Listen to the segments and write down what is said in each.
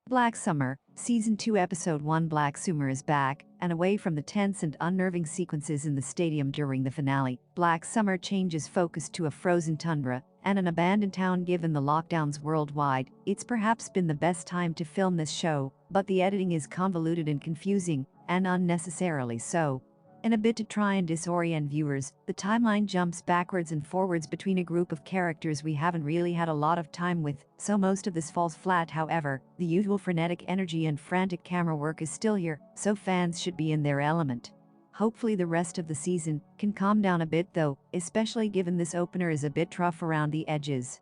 Black Summer, Season 2 Episode 1. Black Summer is back, and away from the tense and unnerving sequences in the stadium during the finale, Black Summer changes focus to a frozen tundra and an abandoned town. Given the lockdowns worldwide, it's perhaps been the best time to film this show, but the editing is convoluted and confusing, and unnecessarily so. In a bid to try and disorient viewers, the timeline jumps backwards and forwards between a group of characters we haven't really had a lot of time with, so most of this falls flat. However, the usual frenetic energy and frantic camera work is still here, so fans should be in their element. Hopefully the rest of the season can calm down a bit though, especially given this opener is a bit rough around the edges.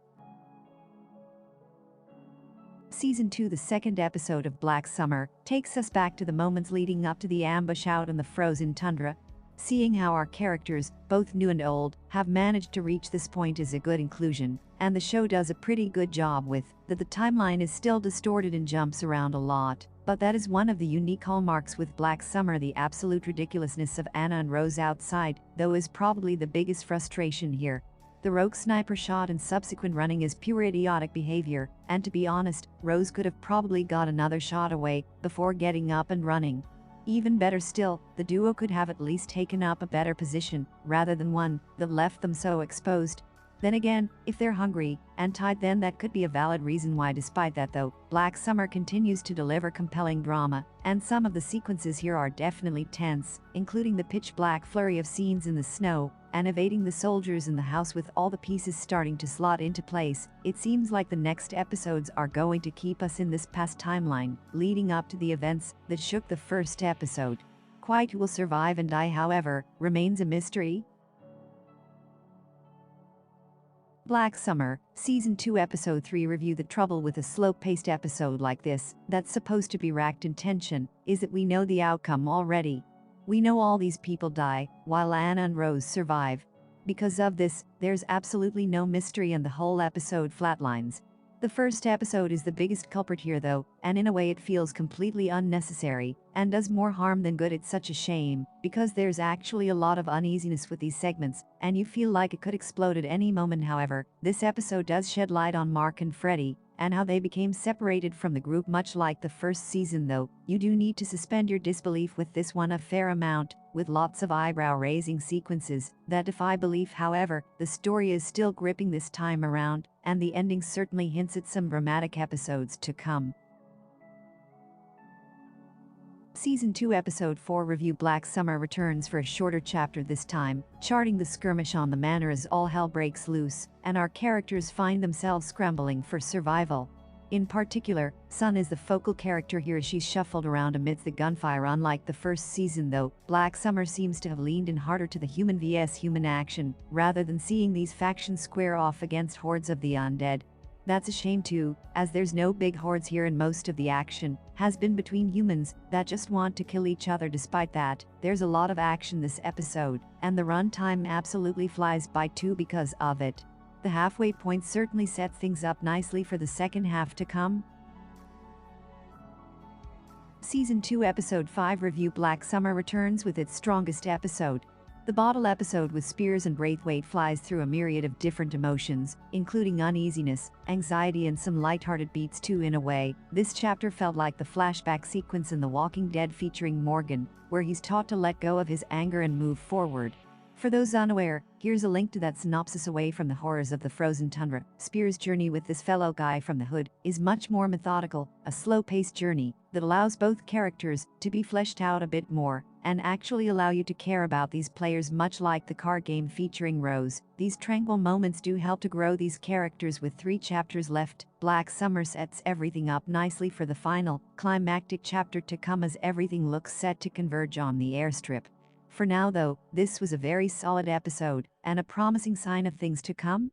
Season 2. The second episode of Black Summer takes us back to the moments leading up to the ambush out in the frozen tundra. Seeing how our characters, both new and old, have managed to reach this point is a good inclusion, and the show does a pretty good job with that. The timeline is still distorted and jumps around a lot, but that is one of the unique hallmarks with Black Summer. The absolute ridiculousness of Anna and Rose outside, though, is probably the biggest frustration here. The rogue sniper shot and subsequent running is pure idiotic behavior, and to be honest, Rose could have probably got another shot away before getting up and running. Even better still, the duo could have at least taken up a better position, rather than one that left them so exposed. Then again, if they're hungry and tired, then that could be a valid reason why. Despite that though, Black Summer continues to deliver compelling drama, and some of the sequences here are definitely tense, including the pitch-black flurry of scenes in the snow and evading the soldiers in the house with all the pieces starting to slot into place. It seems like the next episodes are going to keep us in this past timeline, leading up to the events that shook the first episode. Quite who will survive and die, however, remains a mystery. Black Summer, Season 2 Episode 3 Review. The trouble with a slow-paced episode like this, that's supposed to be racked in tension, is that we know the outcome already. We know all these people die, while Anna and Rose survive. Because of this, there's absolutely no mystery and the whole episode flatlines. The first episode is the biggest culprit here though, and in a way it feels completely unnecessary, and does more harm than good. It's such a shame, because there's actually a lot of uneasiness with these segments, and you feel like it could explode at any moment. However, this episode does shed light on Mark and Freddie, and how they became separated from the group. Much like the first season though, you do need to suspend your disbelief with this one a fair amount, with lots of eyebrow-raising sequences that defy belief. However, the story is still gripping this time around, and the ending certainly hints at some dramatic episodes to come. Season 2 Episode 4 Review. Black Summer returns for a shorter chapter this time, charting the skirmish on the manor as all hell breaks loose, and our characters find themselves scrambling for survival. In particular, Sun is the focal character here as she's shuffled around amidst the gunfire. Unlike the first season though, Black Summer seems to have leaned in harder to the human vs human action, rather than seeing these factions square off against hordes of the undead. That's a shame too, as there's no big hordes here and most of the action has been between humans that just want to kill each other. Despite that, there's a lot of action this episode, and the runtime absolutely flies by too because of it. The halfway point certainly sets things up nicely for the second half to come. Season 2 Episode 5 Review. Black Summer returns with its strongest episode. The bottle episode with Spears and Braithwaite flies through a myriad of different emotions, including uneasiness, anxiety, and some lighthearted beats too. In a way, this chapter felt like the flashback sequence in The Walking Dead featuring Morgan, where he's taught to let go of his anger and move forward. For those unaware, here's a link to that synopsis. Away from the horrors of the frozen tundra, Spears' journey with this fellow guy from the hood is much more methodical, a slow-paced journey that allows both characters to be fleshed out a bit more, and actually allow you to care about these players. Much like the card game featuring Rose, these tranquil moments do help to grow these characters. With 3 chapters left, Black Summer sets everything up nicely for the final, climactic chapter to come as everything looks set to converge on the airstrip. For now though, this was a very solid episode, and a promising sign of things to come.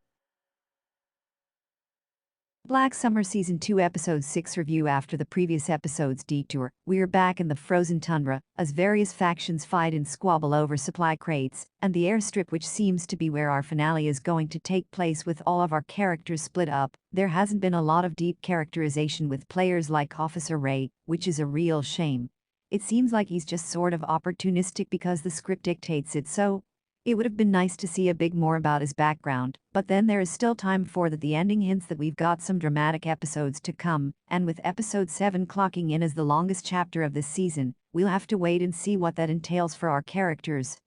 Black Summer Season 2 Episode 6 Review. After the previous episode's detour, we are back in the frozen tundra, as various factions fight and squabble over supply crates, and the airstrip, which seems to be where our finale is going to take place. With all of our characters split up, there hasn't been a lot of deep characterization with players like Officer Ray, which is a real shame. It seems like he's just sort of opportunistic because the script dictates it so. It would have been nice to see a bit more about his background, but then there is still time for that. The ending hints that we've got some dramatic episodes to come, and with episode 7 clocking in as the longest chapter of this season, we'll have to wait and see what that entails for our characters.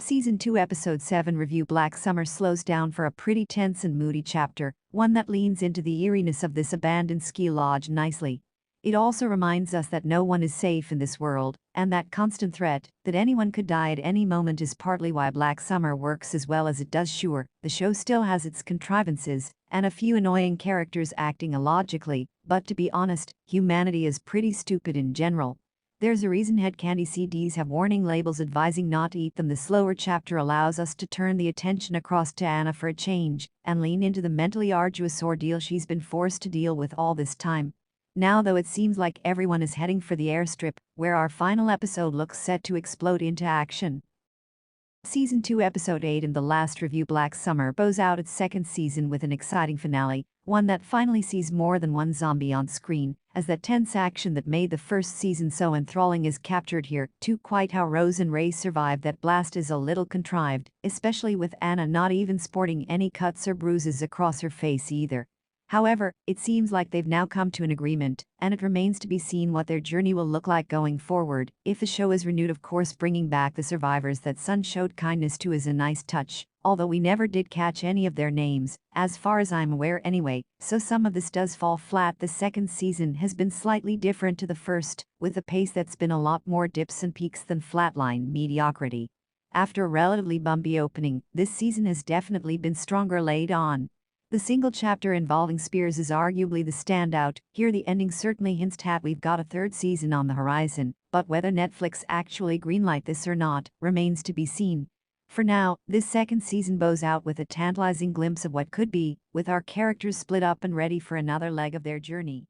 Season 2 Episode 7 Review. Black Summer slows down for a pretty tense and moody chapter, one that leans into the eeriness of this abandoned ski lodge nicely. It also reminds us that no one is safe in this world, and that constant threat that anyone could die at any moment is partly why Black Summer works as well as it does. Sure, the show still has its contrivances, and a few annoying characters acting illogically, but to be honest, humanity is pretty stupid in general. There's a reason head candy CDs have warning labels advising not to eat them. The slower chapter allows us to turn the attention across to Anna for a change, and lean into the mentally arduous ordeal she's been forced to deal with all this time. Now though, it seems like everyone is heading for the airstrip, where our final episode looks set to explode into action. Season 2 Episode 8 and the last review. Black Summer bows out its second season with an exciting finale, one that finally sees more than one zombie on screen, as that tense action that made the first season so enthralling is captured here too. Quite how Rose and Ray survived that blast is a little contrived, especially with Anna not even sporting any cuts or bruises across her face either. However, it seems like they've now come to an agreement, and it remains to be seen what their journey will look like going forward. If the show is renewed, of course, bringing back the survivors that Sun showed kindness to is a nice touch, although we never did catch any of their names, as far as I'm aware anyway, so some of this does fall flat. The second season has been slightly different to the first, with a pace that's been a lot more dips and peaks than flatline mediocrity. After a relatively bumpy opening, this season has definitely been stronger late on. The single chapter involving Spears is arguably the standout. Here the ending certainly hints at we've got a third season on the horizon, but whether Netflix actually greenlight this or not remains to be seen. For now, this second season bows out with a tantalizing glimpse of what could be, with our characters split up and ready for another leg of their journey.